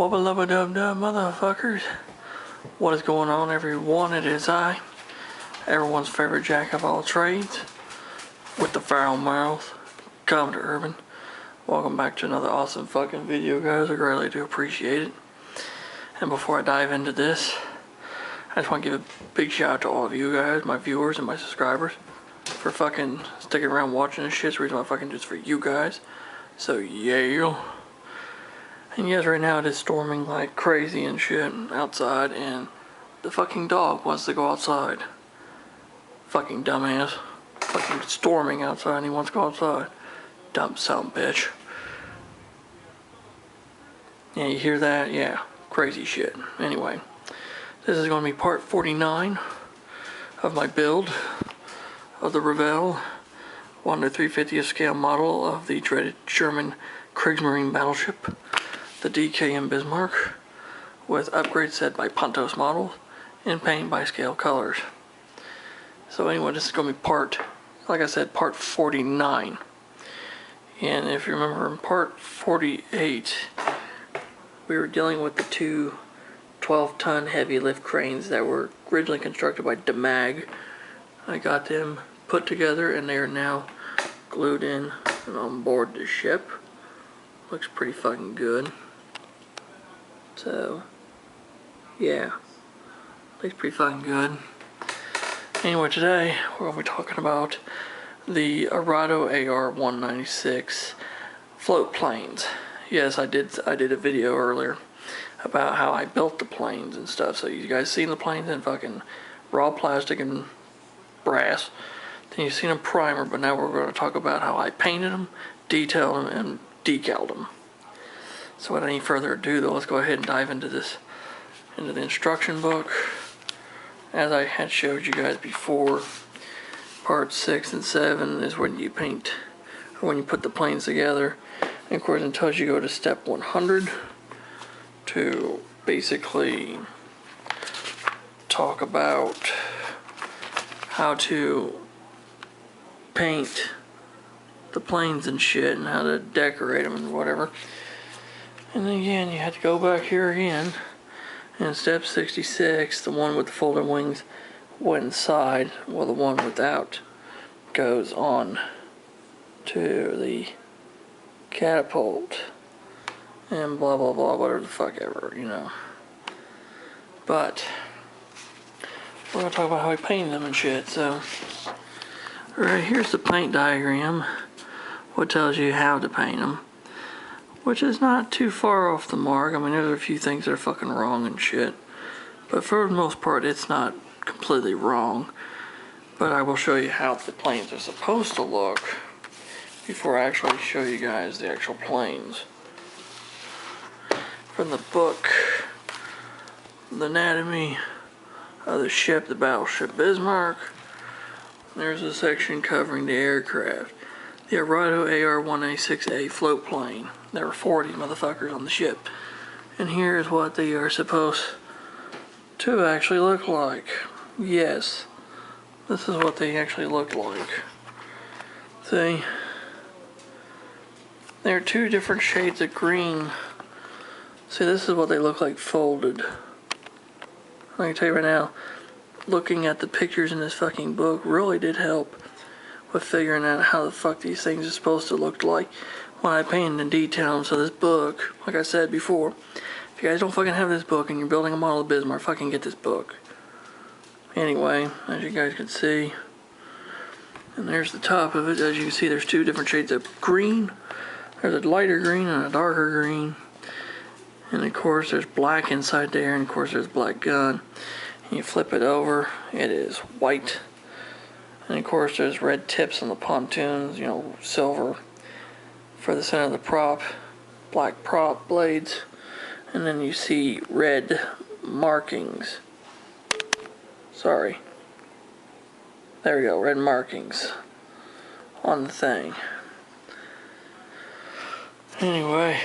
Wubba lubba dub dub motherfuckers. What is going on, everyone? It is I, everyone's favorite jack of all trades, with the foul mouth, Come to Urban. Welcome back to another awesome fucking video, guys. I greatly do appreciate it. And before I dive into this, I just want to give a big shout out to all of you guys, my viewers and my subscribers, for fucking sticking around watching this shit. It's the reason why I fucking do this for you guys. So yeah. And yes, right now it is storming like crazy and shit outside, and the fucking dog wants to go outside. Fucking dumbass. Fucking storming outside and he wants to go outside. Dumb son bitch. Yeah, you hear that? Yeah. Crazy shit. Anyway, this is going to be part 49 of my build of the Revell 1/350th scale model of the dreaded German Kriegsmarine battleship, the DKM Bismarck, with upgrades set by Pontos models and paint by scale colors. So anyway, this is going to be part, like I said, part 49. And if you remember in part 48, we were dealing with the two 12-ton heavy lift cranes that were originally constructed by DeMag. I got them put together and they are now glued in and on board the ship. Looks pretty fucking good. So, yeah, looks pretty fucking good. Anyway, today we're going to be talking about the Arado AR-196 float planes. Yes, I did a video earlier about how I built the planes and stuff. So you guys seen the planes in fucking raw plastic and brass. Then you've seen a primer, but now we're going to talk about how I painted them, detailed them, and decaled them. So without any further ado, though, let's go ahead and dive into this, into the instruction book. As I had showed you guys before, part 6 and 7 is when you paint, or when you put the planes together. And of course, it tells you go to step 100 to basically talk about how to paint the planes and shit and how to decorate them and whatever. And then again, you have to go back here again. And step 66, the one with the folded wings went inside, while the one without goes on to the catapult. And blah blah blah, whatever the fuck ever, you know. But we're gonna talk about how we painted them and shit. So, alright, here's the paint diagram, what tells you how to paint them. Which is not too far off the mark. I mean, there's a few things that are fucking wrong and shit. But for the most part, it's not completely wrong. But I will show you how the planes are supposed to look before I actually show you guys the actual planes. From the book, The Anatomy of the Ship, the Battleship Bismarck, there's a section covering the aircraft. The Arado AR-196 float plane. There were 40 motherfuckers on the ship. And here's what they are supposed to actually look like. Yes, this is what they actually look like. See? There are two different shades of green. See, this is what they look like folded. I can tell you right now, looking at the pictures in this fucking book really did help with figuring out how the fuck these things are supposed to look like when I painted and detailed them. So this book, like I said before, if you guys don't fucking have this book and you're building a model of Bismarck, fucking get this book. Anyway, as you guys can see, and there's the top of it. As you can see, there's two different shades of green. There's a lighter green and a darker green. And of course there's black inside there, and of course there's black gun. And you flip it over, it is white. And of course there's red tips on the pontoons, you know, silver for the center of the prop, black prop blades, and then you see red markings. Sorry. There we go, red markings on the thing. Anyway,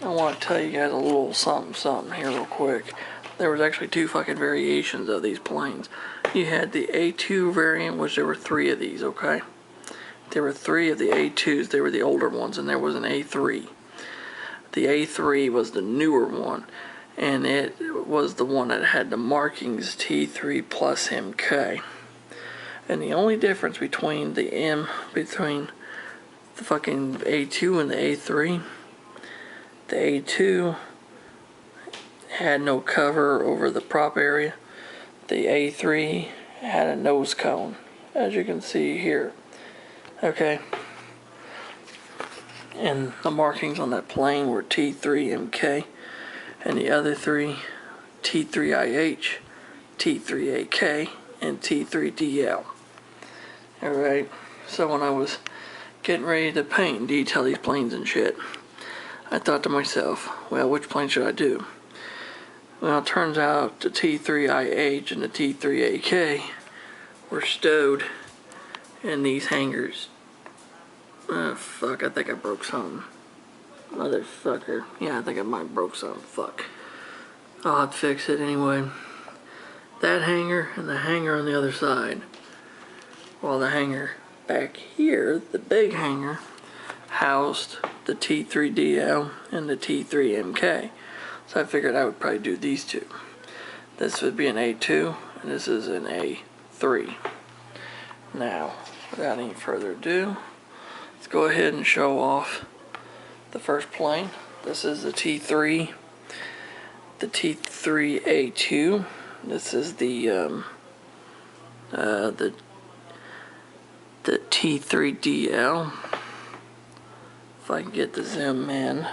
I want to tell you guys a little something here real quick. There was actually two fucking variations of these planes. You had the A2 variant, which there were 3 of these, okay? There were 3 of the A2s, they were the older ones, and there was an A3. The A3 was the newer one, and it was the one that had the markings T3 plus MK. And the only difference between the fucking A2 and the A3, the A2 had no cover over the prop area. The A3 had a nose cone, as you can see here. Okay. And the markings on that plane were T3MK, and the other three T3IH, T3AK, and T3DL. Alright, so when I was getting ready to paint and detail these planes and shit, I thought to myself, well, which plane should I do? Well, it turns out the T3IH and the T3AK were stowed in these hangars. Oh, fuck, I think I broke something. Motherfucker. Yeah, I think I might have broke something. Fuck. I'll have to fix it anyway. That hanger and the hanger on the other side. While the hanger back here, the big hanger, housed the T3DL and the T3MK. So I figured I would probably do these two. This would be an A2, and this is an A3. Now, without any further ado, let's go ahead and show off the first plane. This is the T3, the T3A2. This is the T3DL. If I can get the zoom in.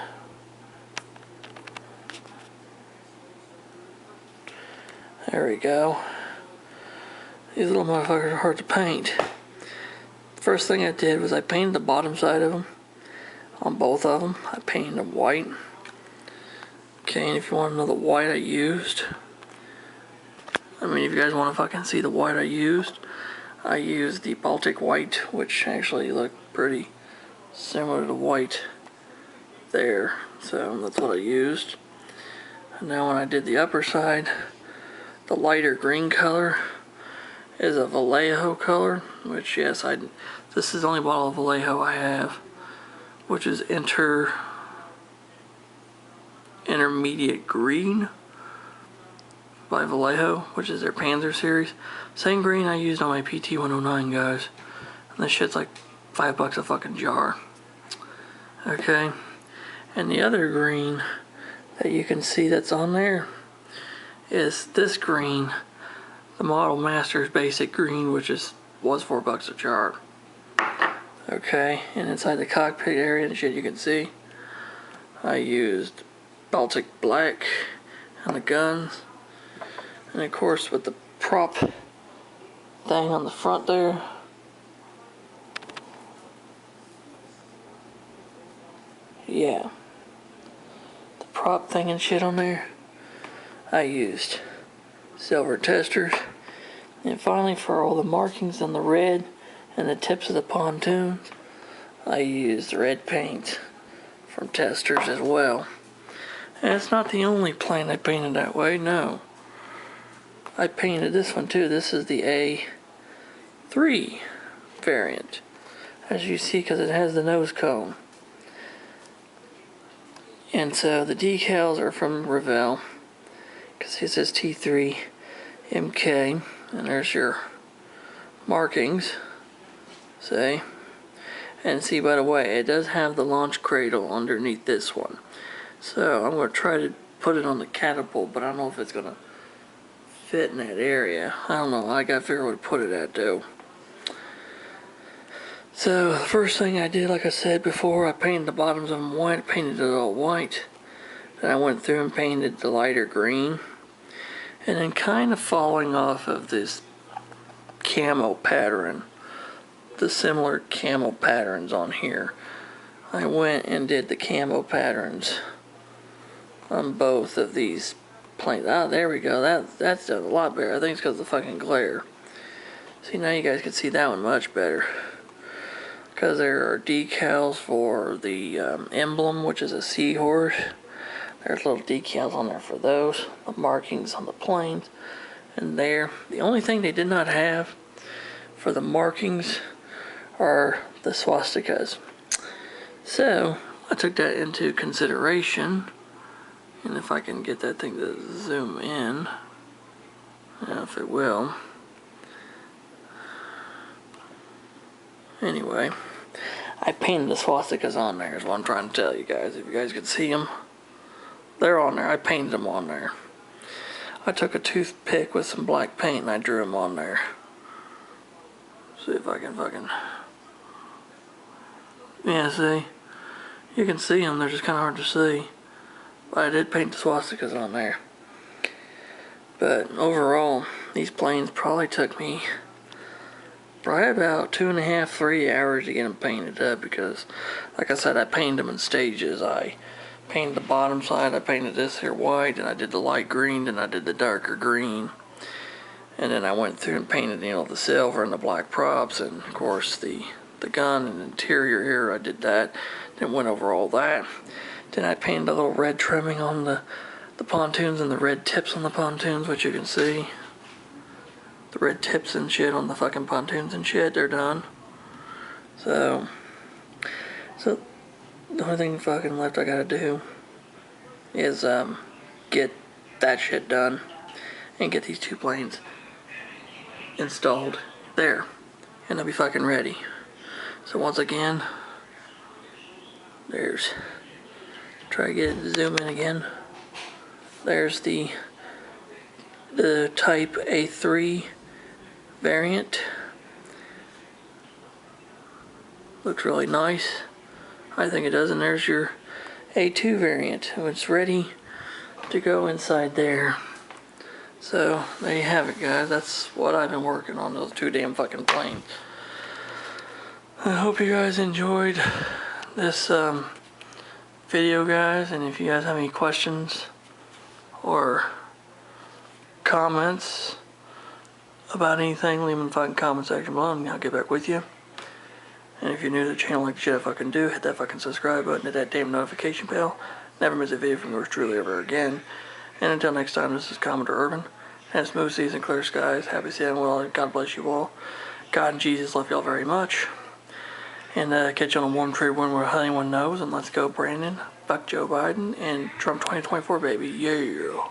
There we go. These little motherfuckers are hard to paint. First thing I did was I painted the bottom side of them. On both of them, I painted them white. Okay, and if you want to know the white I used, I mean, if you guys want to fucking see the white I used the Baltic white, which actually looked pretty similar to the white there. So that's what I used. And now when I did the upper side, the lighter green color is a Vallejo color, which yes, this is the only bottle of Vallejo I have, which is Intermediate Green by Vallejo, which is their Panzer series. Same green I used on my PT-109, guys. And this shit's like $5 a fucking jar. Okay, and the other green that you can see that's on there is this green, the Model Masters Basic Green, which was $4 a jar. Okay, and inside the cockpit area and shit you can see, I used Baltic Black on the guns, and of course with the prop thing on the front there, yeah, the prop thing and shit on there, I used silver testers. And finally, for all the markings on the red and the tips of the pontoons, I used red paint from testers as well. And it's not the only plane I painted that way, no. I painted this one too. This is the A3 variant, as you see, because it has the nose cone. And so the decals are from Revell, because it says T3 MK, and there's your markings, see? And see, by the way, it does have the launch cradle underneath this one. So I'm going to try to put it on the catapult, but I don't know if it's going to fit in that area. I don't know. I got to figure out where to put it at, though. So the first thing I did, like I said before, I painted the bottoms of them white, painted it all white. Then I went through and painted the lighter green. And then kind of following off of this camo pattern, the similar camo patterns on here, I went and did the camo patterns on both of these planes. Ah, there we go. That's done a lot better. I think it's because of the fucking glare. See, now you guys can see that one much better. Because there are decals for the emblem, which is a seahorse. There's little decals on there for those. The markings on the planes. And there. The only thing they did not have for the markings are the swastikas. So, I took that into consideration, and if I can get that thing to zoom in, I don't know if it will. Anyway, I painted the swastikas on there is what I'm trying to tell you guys. If you guys could see them, they're on there. I painted them on there. I took a toothpick with some black paint and I drew them on there. See if I can fucking... Yeah, see? You can see them, they're just kind of hard to see. But I did paint the swastikas on there. But overall, these planes probably took me about 2.5, 3 hours to get them painted up because, like I said, I painted them in stages. I painted the bottom side, I painted this here white, and I did the light green, and I did the darker green. And then I went through and painted, you know, the silver and the black props, and of course the gun and interior here, I did that. Then went over all that. Then I painted a little red trimming on the pontoons and the red tips on the pontoons, which you can see. The red tips and shit on the fucking pontoons and shit, they're done. So the only thing fucking left I gotta do is get that shit done and get these 2 planes installed there, and they'll be fucking ready. So once again, try to get it to zoom in again. There's the Type A3 variant. Looks really nice. I think it does. And there's your A2 variant. It's ready to go inside there. So there you have it, guys. That's what I've been working on, those 2 damn fucking planes. I hope you guys enjoyed this video, guys, and if you guys have any questions or comments about anything, leave them in the fucking comment section below and I'll get back with you. And if you're new to the channel like the shit I fucking do, hit that fucking subscribe button, hit that damn notification bell. Never miss a video from yours truly ever again. And until next time, this is Commodore Urban. And smooth seas and clear skies. Happy sailing well, and God bless you all. God and Jesus love y'all very much. And catch you on a warm trade wind where anyone knows. And let's go, Brandon. Fuck Joe Biden. And Trump 2024, baby. Yeah.